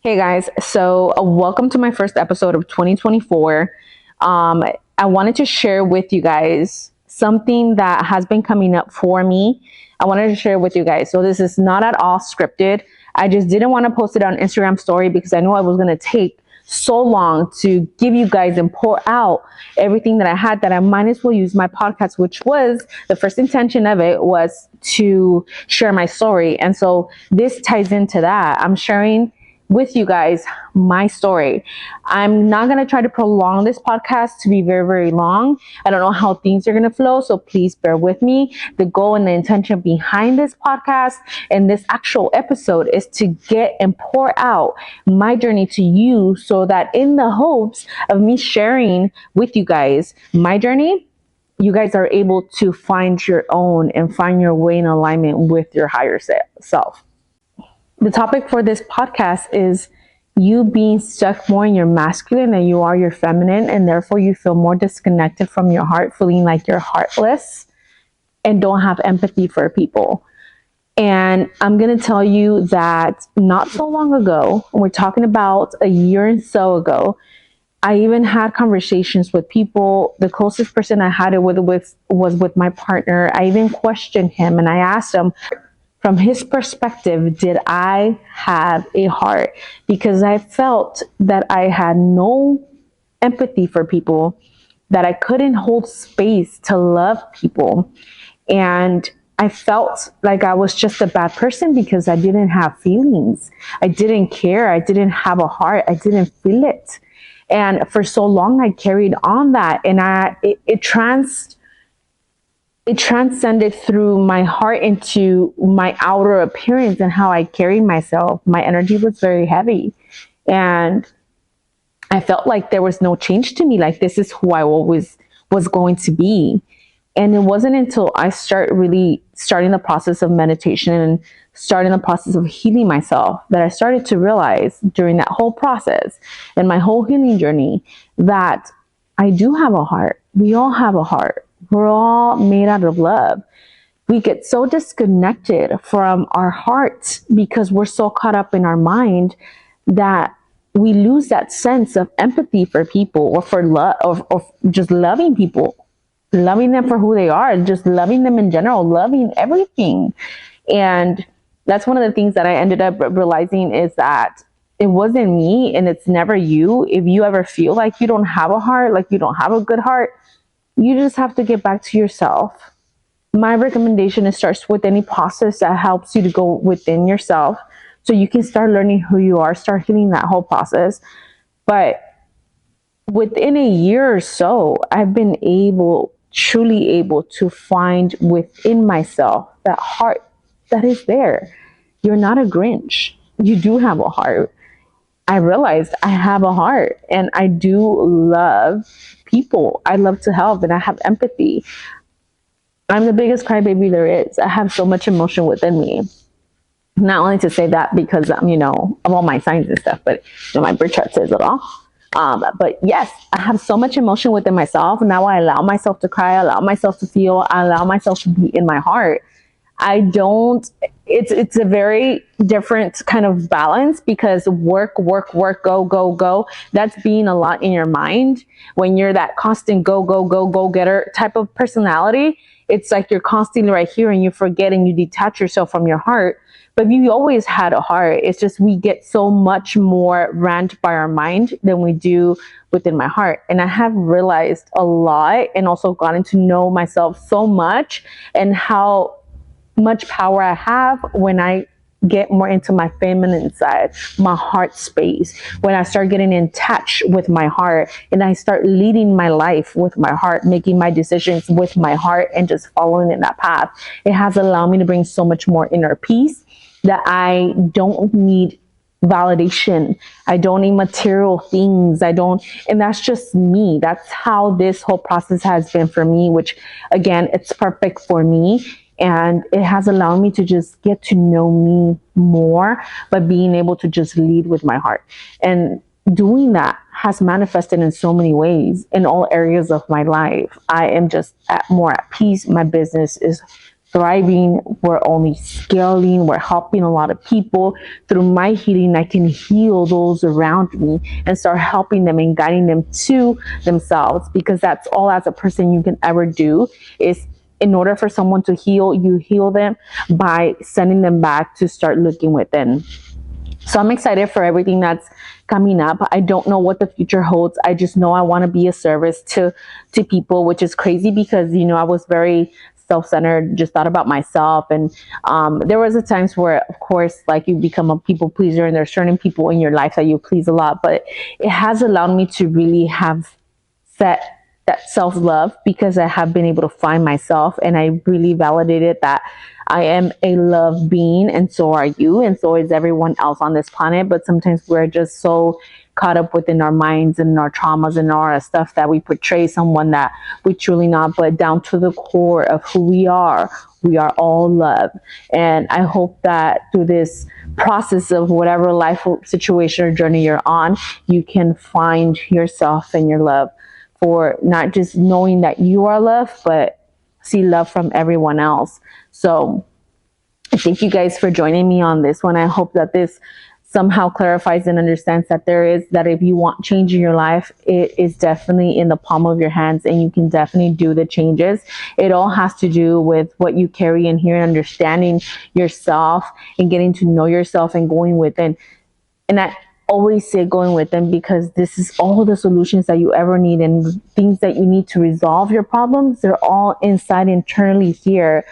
Hey guys, so welcome to my first episode of 2024. I wanted to share with you guys something that has been coming up for me. I wanted to share with you guys. So this is not at all scripted. I just didn't want to post it on Instagram story because I know I was going to take so long to give you guys and pour out everything that I had that I might as well use my podcast, which was the first intention of it was to share my story. And so this ties into that. I'm sharing with you guys my story. I'm not going to try to prolong this podcast to be very, very long. I don't know how things are going to flow, so please bear with me. The goal and the intention behind this podcast and this actual episode is to get and pour out my journey to you so that in the hopes of me sharing with you guys my journey, you guys are able to find your own and find your way in alignment with your higher self. The topic for this podcast is you being stuck more in your masculine than you are your feminine, and therefore you feel more disconnected from your heart, feeling like you're heartless and don't have empathy for people. And I'm going to tell you that not so long ago, we're talking about a year and so ago, I even had conversations with people. The closest person I had it with was with my partner. I even questioned him and I asked him, from his perspective, did I have a heart? Because I felt that I had no empathy for people, that I couldn't hold space to love people. And I felt like I was just a bad person because I didn't have feelings. I didn't care. I didn't have a heart. I didn't feel it. And for so long, I carried on that. And it transcended through my heart into my outer appearance and how I carried myself. My energy was very heavy. And I felt like there was no change to me. Like this is who I always was going to be. And it wasn't until I starting the process of meditation and starting the process of healing myself that I started to realize during that whole process and my whole healing journey that I do have a heart. We all have a heart. We're all made out of love. We get so disconnected from our hearts because we're so caught up in our mind that we lose that sense of empathy for people or for love or just loving people, loving them for who they are, just loving them in general, loving everything. And that's one of the things that I ended up realizing is that it wasn't me and it's never you. If you ever feel like you don't have a heart, like you don't have a good heart, you just have to get back to yourself. My recommendation is starts with any process that helps you to go within yourself so you can start learning who you are, start healing that whole process. But within a year or so, I've been truly able to find within myself that heart that is there. You're not a Grinch. You do have a heart. I realized I have a heart and I do love people. I love to help and I have empathy. I'm the biggest crybaby there is. I have so much emotion within me. Not only to say that because of all my signs and stuff, but my birth chart says it all. But yes, I have so much emotion within myself. Now I allow myself to cry, I allow myself to feel, I allow myself to be in my heart. It's a very different kind of balance because work, go. That's being a lot in your mind. When you're that constant go getter type of personality, it's like you're constantly right here and you forget and you detach yourself from your heart. But you always had a heart. It's just we get so much more ran by our mind than we do within my heart. And I have realized a lot and also gotten to know myself so much and how much power I have when I get more into my feminine side, my heart space, when I start getting in touch with my heart and I start leading my life with my heart, making my decisions with my heart and just following in that path. It has allowed me to bring so much more inner peace that I don't need validation. I don't need material things. And that's just me. That's how this whole process has been for me, which again, it's perfect for me. And it has allowed me to just get to know me more, but being able to just lead with my heart. And doing that has manifested in so many ways in all areas of my life. I am just more at peace. My business is thriving, we're only scaling, we're helping a lot of people. Through my healing, I can heal those around me and start helping them and guiding them to themselves, because that's all as a person you can ever do. Is in order for someone to heal, you heal them by sending them back to start looking within. So I'm excited for everything that's coming up. I don't know what the future holds. I just know I want to be a service to people, which is crazy because, I was very self-centered, just thought about myself. And there was a times where, of course, like, you become a people pleaser, and there's certain people in your life that you please a lot. But it has allowed me to really have set that self-love, because I have been able to find myself, and I really validated that I am a love being, and so are you, and so is everyone else on this planet. But sometimes we're just so caught up within our minds and our traumas and all our stuff that we portray someone that we truly not. But down to the core of who we are all love. And I hope that through this process of whatever life situation or journey you're on, you can find yourself and your love, for not just knowing that you are loved, but see love from everyone else. So thank you guys for joining me on this one. I hope that this somehow clarifies and understands that if you want change in your life, it is definitely in the palm of your hands, and you can definitely do the changes. It all has to do with what you carry in here, and understanding yourself and getting to know yourself and going within. And I always say going within, because this is all the solutions that you ever need, and things that you need to resolve your problems. They're all inside internally here.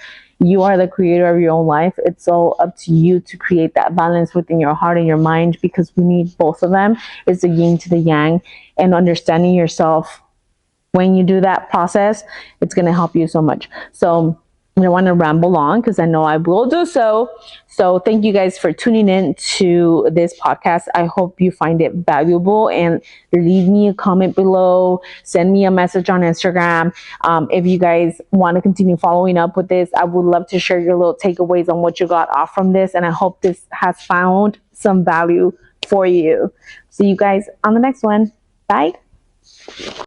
You are the creator of your own life. It's all up to you to create that balance within your heart and your mind, because we need both of them. It's the yin to the yang, and understanding yourself. When you do that process, it's going to help you so much. So I don't want to ramble on, because I know I will do so. So thank you guys for tuning in to this podcast. I hope you find it valuable, and leave me a comment below. Send me a message on Instagram. If you guys want to continue following up with this, I would love to share your little takeaways on what you got off from this. And I hope this has found some value for you. See you guys on the next one. Bye.